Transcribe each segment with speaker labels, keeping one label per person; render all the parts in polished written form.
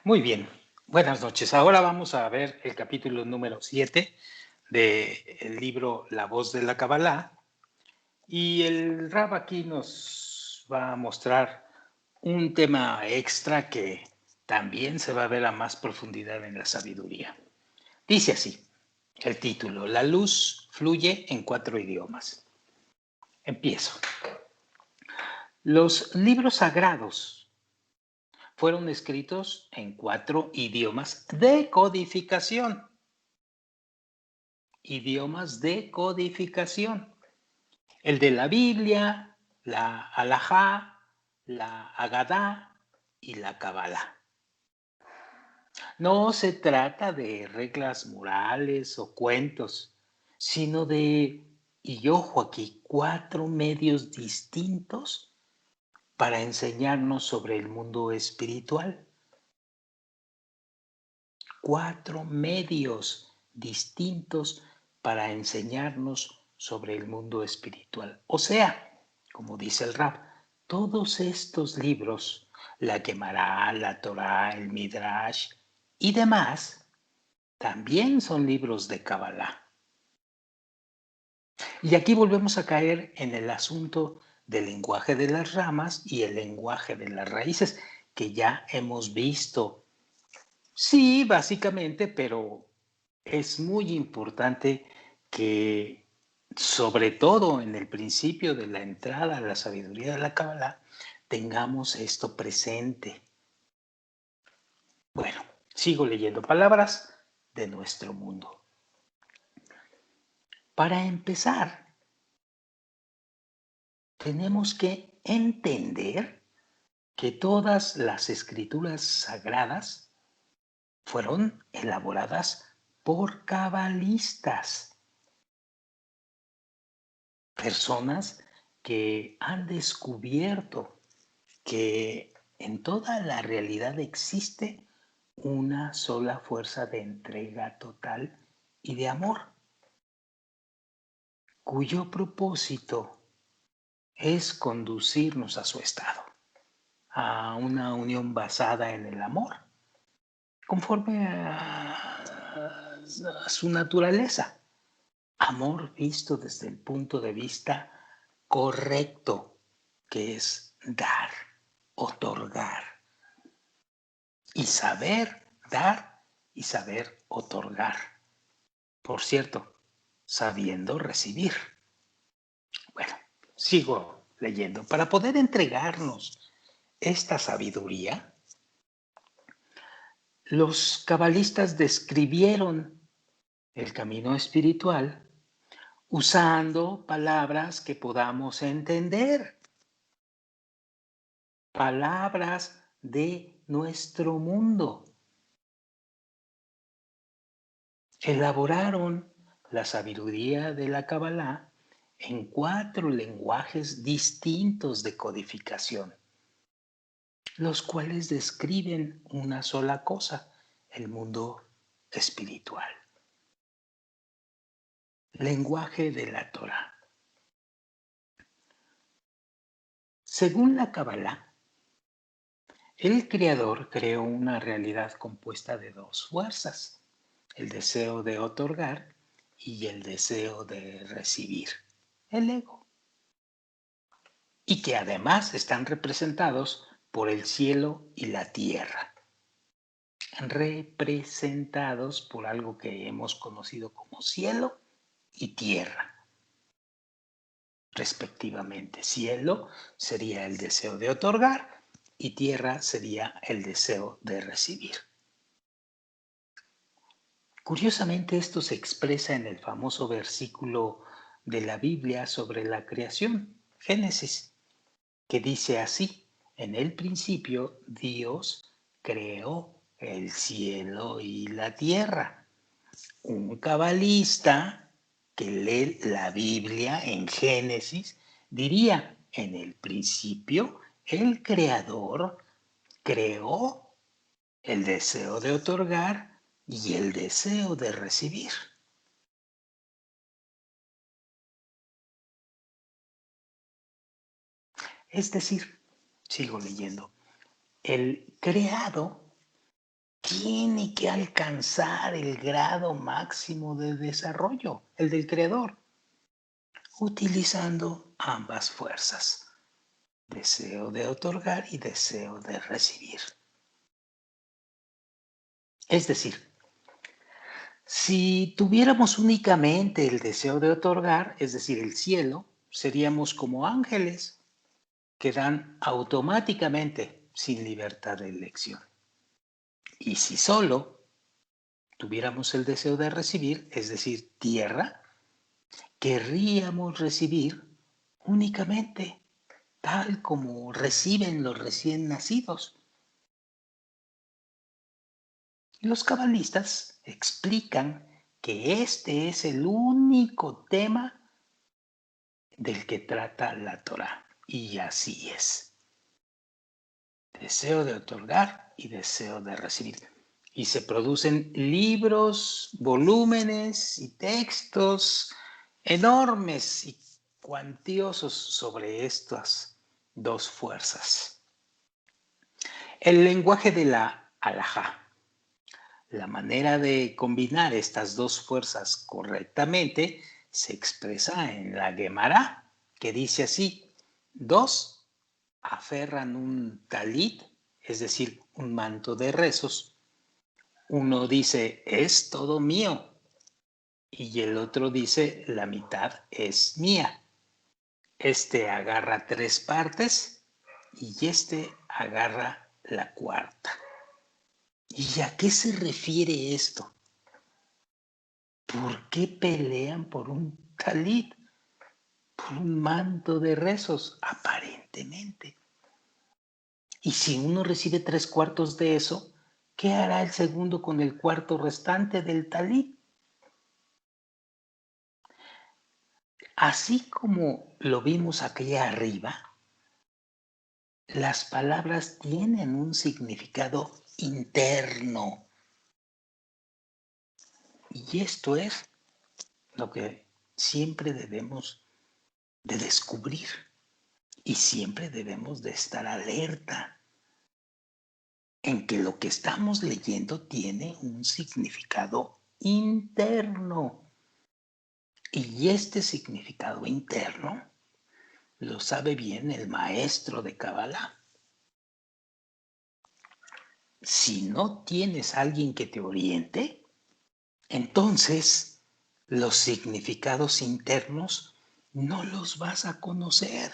Speaker 1: Muy bien, buenas noches. Ahora vamos a ver el capítulo número 7 del libro La voz de la Kabbalah. Y el Rab aquí nos va a mostrar un tema extra que también se va a ver a más profundidad en la sabiduría. Dice así el título: La luz fluye en 4 idiomas. Empiezo. Los libros sagrados fueron escritos en 4 idiomas de codificación. Idiomas de codificación. El de la Biblia, la Alajá, la Agadá y la Kabbalah. No se trata de reglas morales o cuentos, sino de, y ojo aquí, 4 medios distintos para enseñarnos sobre el mundo espiritual. 4 medios distintos para enseñarnos sobre el mundo espiritual. O sea, como dice el Rab, todos estos libros, la Gemara, la Torá, el Midrash y demás, también son libros de Kabbalah. Y aquí volvemos a caer en el asunto del lenguaje de las ramas y el lenguaje de las raíces, que ya hemos visto. Sí, básicamente, pero es muy importante que, sobre todo en el principio de la entrada a la sabiduría de la Kabbalah, tengamos esto presente. Bueno, sigo leyendo palabras de nuestro mundo. Para empezar, tenemos que entender que todas las escrituras sagradas fueron elaboradas por cabalistas, personas que han descubierto que en toda la realidad existe una sola fuerza de entrega total y de amor, cuyo propósito es conducirnos a su estado, a una unión basada en el amor, conforme a su naturaleza. Amor visto desde el punto de vista correcto, que es dar, otorgar. Y saber dar y saber otorgar. Por cierto, sabiendo recibir. Bueno, sigo leyendo. Para poder entregarnos esta sabiduría, los cabalistas describieron el camino espiritual usando palabras que podamos entender. Palabras de nuestro mundo. Elaboraron la sabiduría de la Kabbalah en 4 lenguajes distintos de codificación, los cuales describen una sola cosa: el mundo espiritual. Lenguaje de la Torah. Según la Kabbalah, el Creador creó una realidad compuesta de 2 fuerzas: el deseo de otorgar y el deseo de recibir, el ego, y que además están representados por el cielo y la tierra, representados por algo que hemos conocido como cielo y tierra, respectivamente. Cielo sería el deseo de otorgar y tierra sería el deseo de recibir. Curiosamente, esto se expresa en el famoso versículo de la Biblia sobre la creación, Génesis, que dice así: en el principio Dios creó el cielo y la tierra. Un cabalista que lee la Biblia en Génesis diría: en el principio el Creador creó el deseo de otorgar y el deseo de recibir. Es decir, sigo leyendo, el creado tiene que alcanzar el grado máximo de desarrollo, el del creador, utilizando ambas fuerzas, deseo de otorgar y deseo de recibir. Es decir, si tuviéramos únicamente el deseo de otorgar, es decir, el cielo, seríamos como ángeles que dan automáticamente sin libertad de elección. Y si solo tuviéramos el deseo de recibir, es decir, tierra, querríamos recibir únicamente tal como reciben los recién nacidos. Los cabalistas explican que este es el único tema del que trata la Torá. Y así es. Deseo de otorgar y deseo de recibir. Y se producen libros, volúmenes y textos enormes y cuantiosos sobre estas dos fuerzas. El lenguaje de la halajá. La manera de combinar estas dos fuerzas correctamente se expresa en la Gemara, que dice así: dos aferran un talit, es decir, un manto de rezos. Uno dice, es todo mío, y el otro dice, la mitad es mía. Este agarra tres partes y este agarra la cuarta. ¿Y a qué se refiere esto? ¿Por qué pelean por un talit, por un manto de rezos, aparentemente? Y si uno recibe tres cuartos de eso, ¿qué hará el segundo con el cuarto restante del talit? Así como lo vimos aquí arriba, las palabras tienen un significado interno. Y esto es lo que siempre debemos de descubrir y siempre debemos de estar alerta en que lo que estamos leyendo tiene un significado interno. Y este significado interno lo sabe bien el maestro de Kabbalah. Si no tienes a alguien que te oriente, entonces los significados internos no los vas a conocer.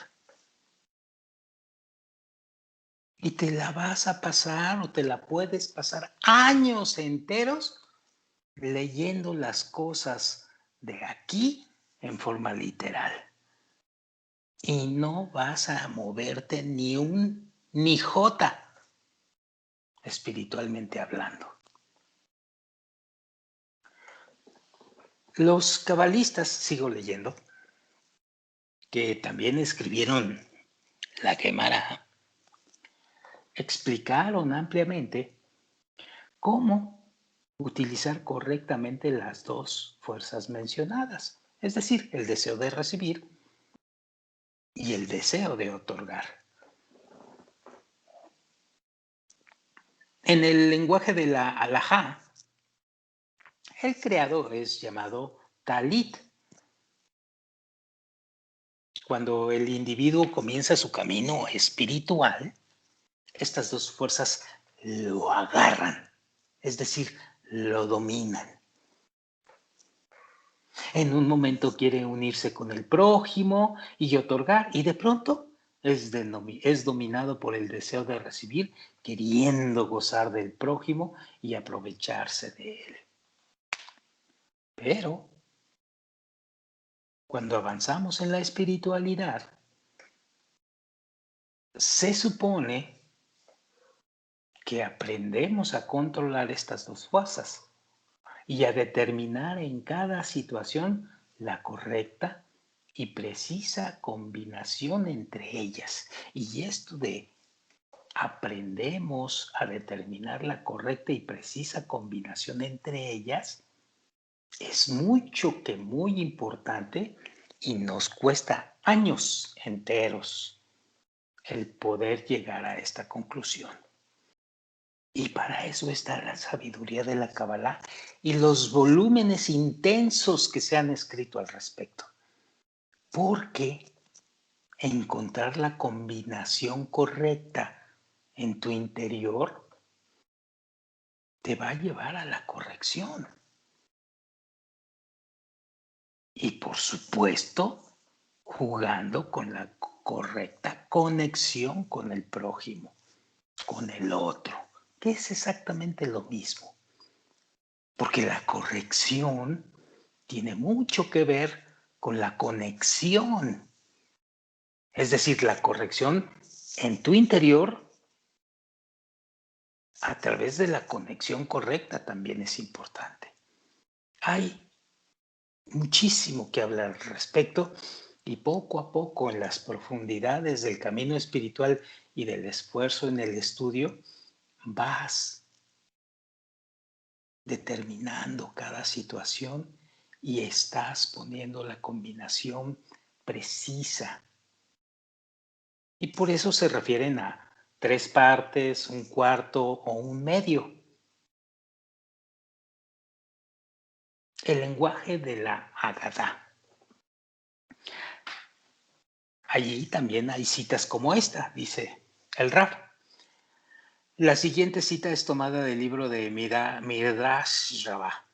Speaker 1: Y te la vas a pasar o te la puedes pasar años enteros leyendo las cosas de aquí en forma literal. Y no vas a moverte ni jota, espiritualmente hablando. Los cabalistas, sigo leyendo, que también escribieron la Gemara, explicaron ampliamente cómo utilizar correctamente las dos fuerzas mencionadas, es decir, el deseo de recibir y el deseo de otorgar. En el lenguaje de la halajá, el creador es llamado talit. Cuando el individuo comienza su camino espiritual, estas dos fuerzas lo agarran, es decir, lo dominan. En un momento quiere unirse con el prójimo y otorgar, y de pronto es dominado por el deseo de recibir, queriendo gozar del prójimo y aprovecharse de él. Pero cuando avanzamos en la espiritualidad, se supone que aprendemos a controlar estas dos fuerzas y a determinar en cada situación la correcta y precisa combinación entre ellas. Y esto de aprendemos a determinar la correcta y precisa combinación entre ellas es mucho que muy importante y nos cuesta años enteros el poder llegar a esta conclusión. Y para eso está la sabiduría de la Kabbalah y los volúmenes intensos que se han escrito al respecto. Porque encontrar la combinación correcta en tu interior te va a llevar a la corrección. Y por supuesto, jugando con la correcta conexión con el prójimo, con el otro, que es exactamente lo mismo. Porque la corrección tiene mucho que ver con la conexión. Es decir, la corrección en tu interior a través de la conexión correcta también es importante. Hay muchísimo que hablar al respecto y poco a poco en las profundidades del camino espiritual y del esfuerzo en el estudio vas determinando cada situación y estás poniendo la combinación precisa. Y por eso se refieren a 3 partes, un cuarto o un medio. El lenguaje de la Haggadah. Allí también hay citas como esta, dice el Rab. La siguiente cita es tomada del libro de Midrash Rabbah.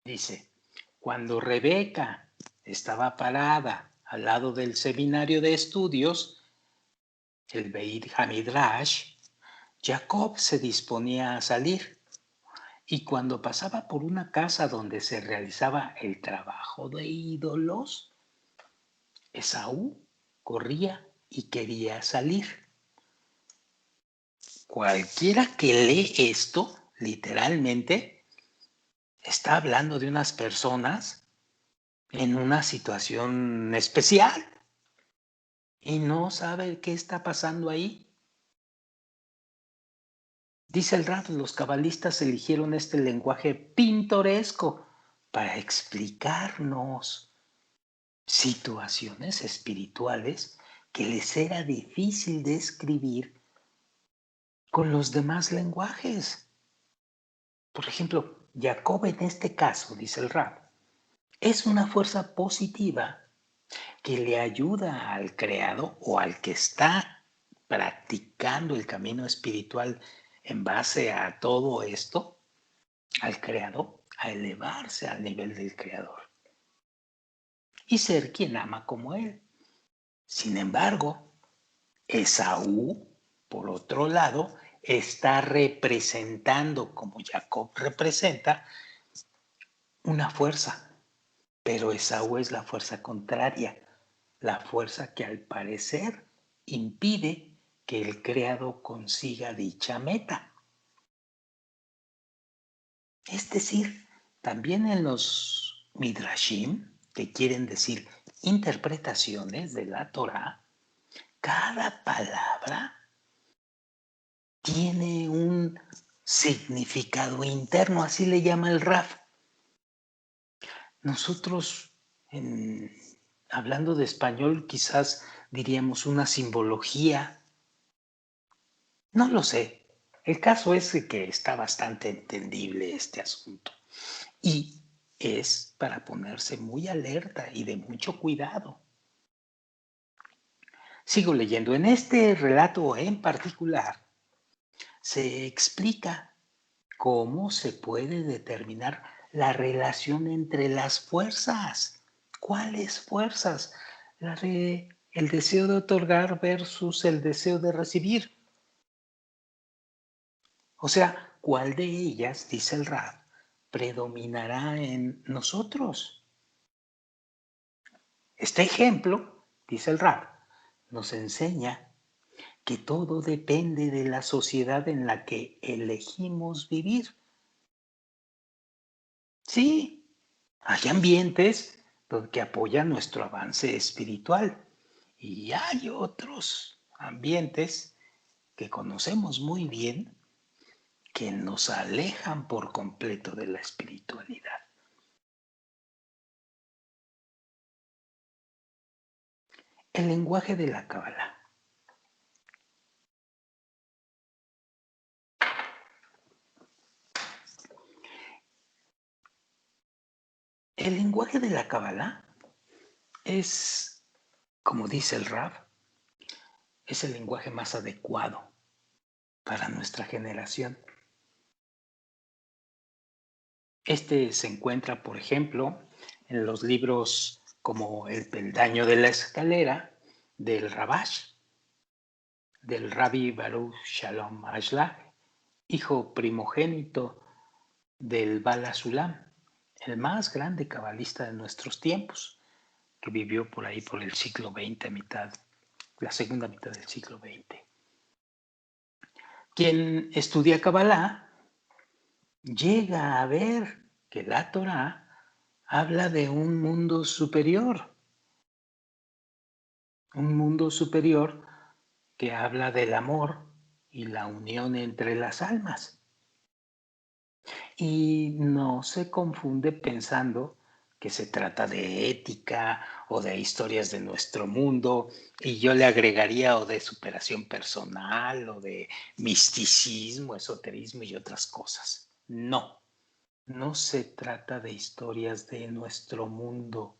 Speaker 1: Dice, cuando Rebeca estaba parada al lado del seminario de estudios, el Beit Hamidrash, Jacob se disponía a salir y cuando pasaba por una casa donde se realizaba el trabajo de ídolos, Esaú corría y quería salir. Cualquiera que lee esto, literalmente, está hablando de unas personas en una situación especial y no sabe qué está pasando ahí. Dice el Rab, los cabalistas eligieron este lenguaje pintoresco para explicarnos situaciones espirituales que les era difícil de escribir con los demás lenguajes. Por ejemplo, Jacob en este caso, dice el Rab, es una fuerza positiva que le ayuda al creado o al que está practicando el camino espiritual en base a todo esto, al creado, a elevarse al nivel del creador y ser quien ama como él. Sin embargo, Esaú, por otro lado, está representando, como Jacob representa, una fuerza, pero Esaú es la fuerza contraria, la fuerza que al parecer impide que el creado consiga dicha meta. Es decir, también en los midrashim, que quieren decir interpretaciones de la Torá, cada palabra tiene un significado interno, así le llama el Raf. Nosotros, hablando de español, quizás diríamos una simbología. No lo sé. El caso es que está bastante entendible este asunto y es para ponerse muy alerta y de mucho cuidado. Sigo leyendo. En este relato en particular se explica cómo se puede determinar la relación entre las fuerzas. ¿Cuáles fuerzas? La de el deseo de otorgar versus el deseo de recibir. O sea, ¿cuál de ellas, dice el Rab, predominará en nosotros? Este ejemplo, dice el Rab, nos enseña que todo depende de la sociedad en la que elegimos vivir. Sí, hay ambientes que apoyan nuestro avance espiritual y hay otros ambientes que conocemos muy bien que nos alejan por completo de la espiritualidad. El lenguaje de la Cábala. El lenguaje de la Kabbalah es, como dice el Rab, es el lenguaje más adecuado para nuestra generación. Este se encuentra, por ejemplo, en los libros como El peldaño de la escalera del Rabash, del Rabbi Baruch Shalom Ashlag, hijo primogénito del Bala Sulam, el más grande cabalista de nuestros tiempos, que vivió por ahí por el siglo XX, la segunda mitad del siglo XX. Quien estudia Kabbalah llega a ver que la Torá habla de un mundo superior que habla del amor y la unión entre las almas. Y no se confunde pensando que se trata de ética o de historias de nuestro mundo, y yo le agregaría o de superación personal o de misticismo, esoterismo y otras cosas. No, no se trata de historias de nuestro mundo.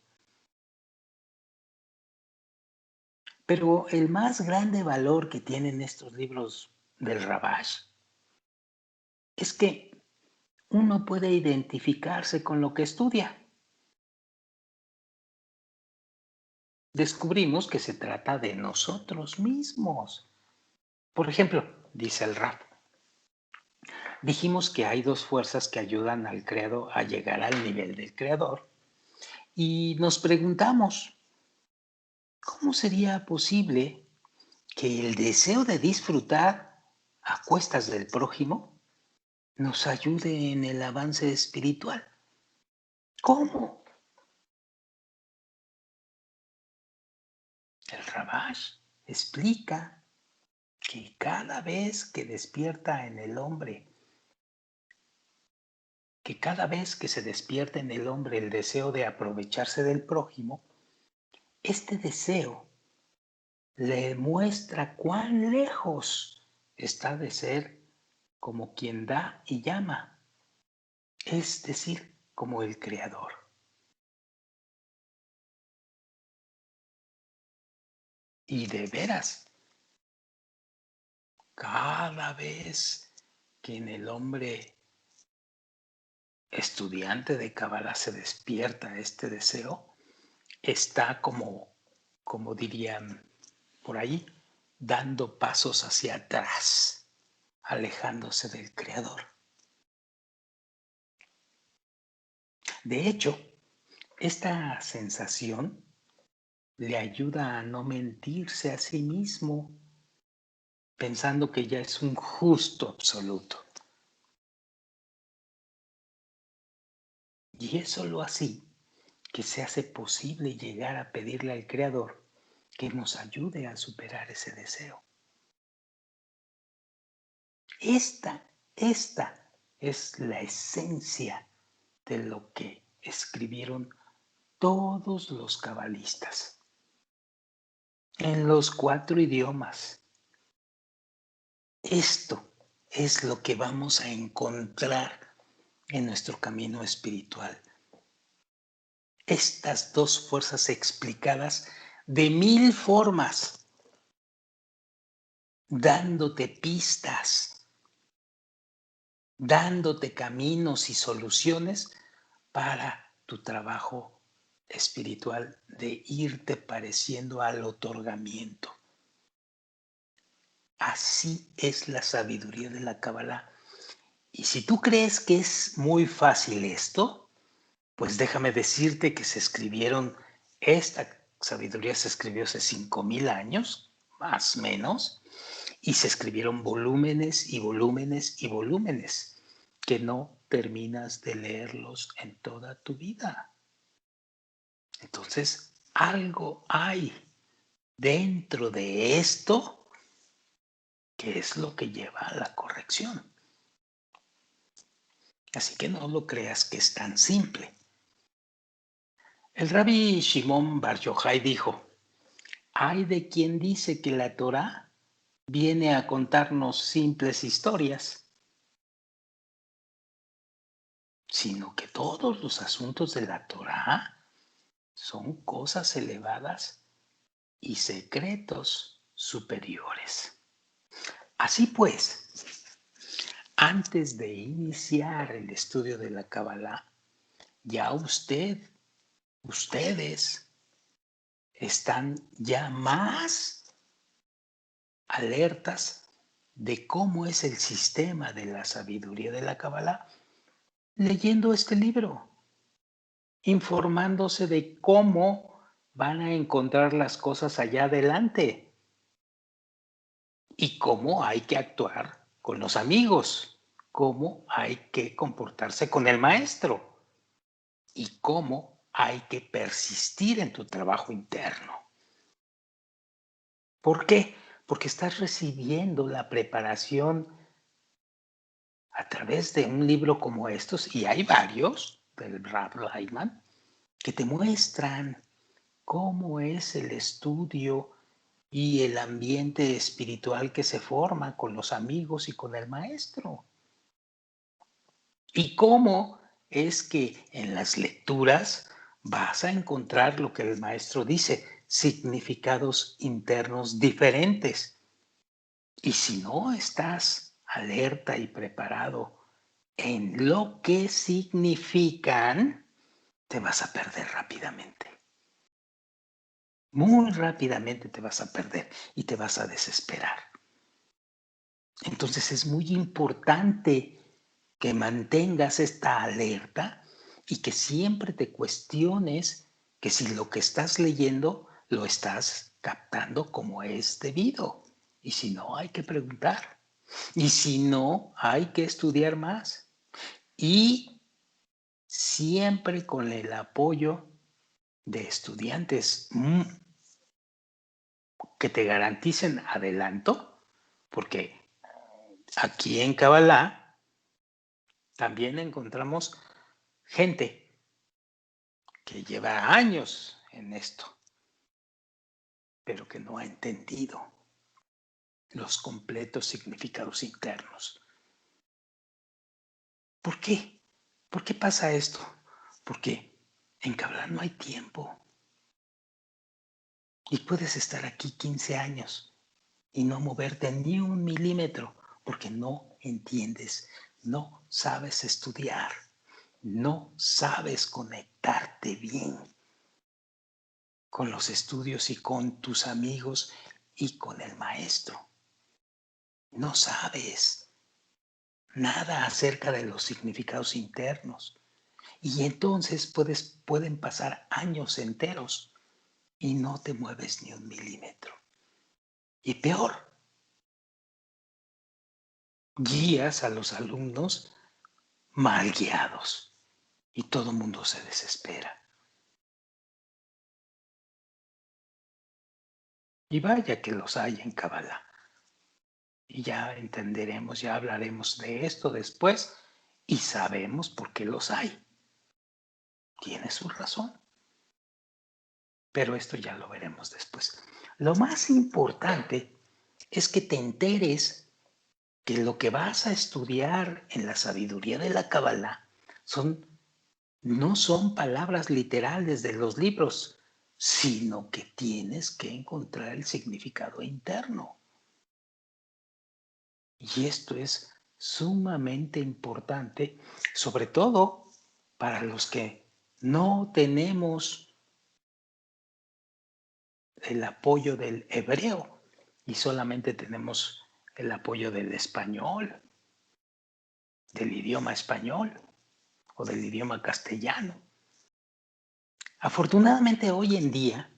Speaker 1: Pero el más grande valor que tienen estos libros del Rabash es que uno puede identificarse con lo que estudia. Descubrimos que se trata de nosotros mismos. Por ejemplo, dice el Rab, dijimos que hay dos fuerzas que ayudan al creador a llegar al nivel del creador y nos preguntamos, ¿cómo sería posible que el deseo de disfrutar a cuestas del prójimo nos ayude en el avance espiritual? ¿Cómo? El Rabash explica que cada vez que despierta en el hombre, que cada vez que se despierta en el hombre el deseo de aprovecharse del prójimo, este deseo le muestra cuán lejos está de ser como quien da y llama, es decir, como el Creador. Y de veras, cada vez que en el hombre estudiante de Kabbalah se despierta este deseo, está como dirían por ahí, dando pasos hacia atrás, alejándose del Creador. De hecho, esta sensación le ayuda a no mentirse a sí mismo, pensando que ya es un justo absoluto. Y es solo así que se hace posible llegar a pedirle al Creador que nos ayude a superar ese deseo. Esta es la esencia de lo que escribieron todos los cabalistas en los 4 idiomas. Esto es lo que vamos a encontrar en nuestro camino espiritual. Estas dos fuerzas explicadas de 1000 formas, dándote pistas, dándote caminos y soluciones para tu trabajo espiritual de irte pareciendo al otorgamiento. Así es la sabiduría de la Kabbalah. Y si tú crees que es muy fácil esto, pues déjame decirte que esta sabiduría se escribió hace 5000 años, más o menos, y se escribieron volúmenes y volúmenes y volúmenes que no terminas de leerlos en toda tu vida. Entonces, algo hay dentro de esto que es lo que lleva a la corrección. Así que no lo creas que es tan simple. El rabbi Shimon Bar Yochai dijo, hay de quien dice que la Torá viene a contarnos simples historias. sino que todos los asuntos de la Torá son cosas elevadas y secretos superiores. Así pues, antes de iniciar el estudio de la Kabbalah, ya ustedes están ya más alertas de cómo es el sistema de la sabiduría de la Kabbalah leyendo este libro, informándose de cómo van a encontrar las cosas allá adelante y cómo hay que actuar con los amigos, cómo hay que comportarse con el maestro y cómo hay que persistir en tu trabajo interno. ¿Por qué? Porque estás recibiendo la preparación a través de un libro como estos, y hay varios del Rav Lightman, que te muestran cómo es el estudio y el ambiente espiritual que se forma con los amigos y con el maestro. Y cómo es que en las lecturas vas a encontrar lo que el maestro dice, significados internos diferentes. Y si no estás alerta y preparado en lo que significan, te vas a perder rápidamente. Muy rápidamente te vas a perder y te vas a desesperar. Entonces es muy importante que mantengas esta alerta y que siempre te cuestiones que si lo que estás leyendo lo estás captando como es debido. Y si no, hay que preguntar. Y si no, hay que estudiar más. Y siempre con el apoyo de estudiantes que te garanticen adelanto, porque aquí en Kabbalah también encontramos gente que lleva años en esto, pero que no ha entendido los completos significados internos. ¿Por qué? ¿Por qué pasa esto? Porque en Kabbalah no hay tiempo. Y puedes estar aquí 15 años y no moverte ni un milímetro porque no entiendes, no sabes estudiar, no sabes conectarte bien con los estudios y con tus amigos y con el maestro. No sabes nada acerca de los significados internos. Y entonces pueden pasar años enteros y no te mueves ni un milímetro. Y peor, guías a los alumnos mal guiados y todo el mundo se desespera. Y vaya que los hay en Kabbalah. Y ya entenderemos, ya hablaremos de esto después y sabemos por qué los hay. Tiene su razón. Pero esto ya lo veremos después. Lo más importante es que te enteres que lo que vas a estudiar en la sabiduría de la Kabbalah no son palabras literales de los libros, sino que tienes que encontrar el significado interno. Y esto es sumamente importante, sobre todo para los que no tenemos el apoyo del hebreo y solamente tenemos el apoyo del español, del idioma español o del idioma castellano. Afortunadamente hoy en día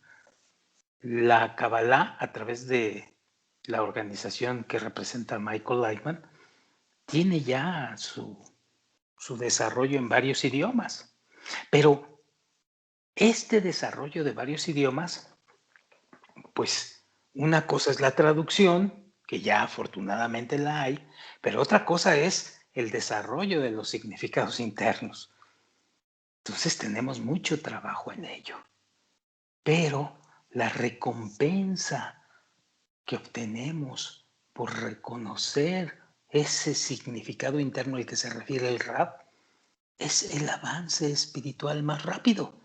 Speaker 1: la Kabbalah, a través de la organización que representa a Michael Lightman, tiene ya su desarrollo en varios idiomas. Pero este desarrollo de varios idiomas, pues una cosa es la traducción, que ya afortunadamente la hay, pero otra cosa es el desarrollo de los significados internos. Entonces tenemos mucho trabajo en ello. Pero la recompensa que obtenemos por reconocer ese significado interno al que se refiere el rap es el avance espiritual más rápido,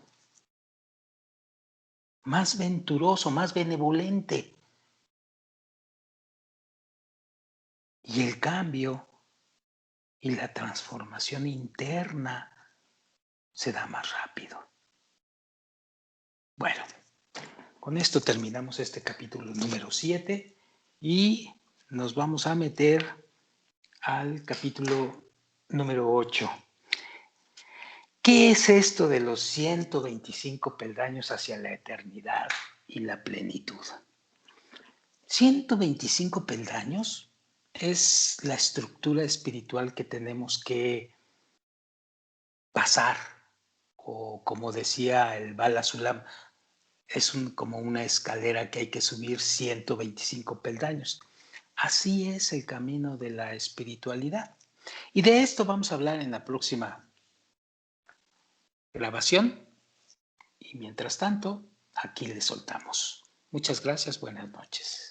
Speaker 1: más venturoso, más benevolente. Y el cambio y la transformación interna se da más rápido. Bueno, con esto terminamos este capítulo número 7 y nos vamos a meter al capítulo número 8. ¿Qué es esto de los 125 peldaños hacia la eternidad y la plenitud? 125 peldaños es la estructura espiritual que tenemos que pasar, o como decía el Bala Sulam, es como una escalera que hay que subir 125 peldaños. Así es el camino de la espiritualidad. Y de esto vamos a hablar en la próxima grabación. Y mientras tanto, aquí le soltamos. Muchas gracias, buenas noches.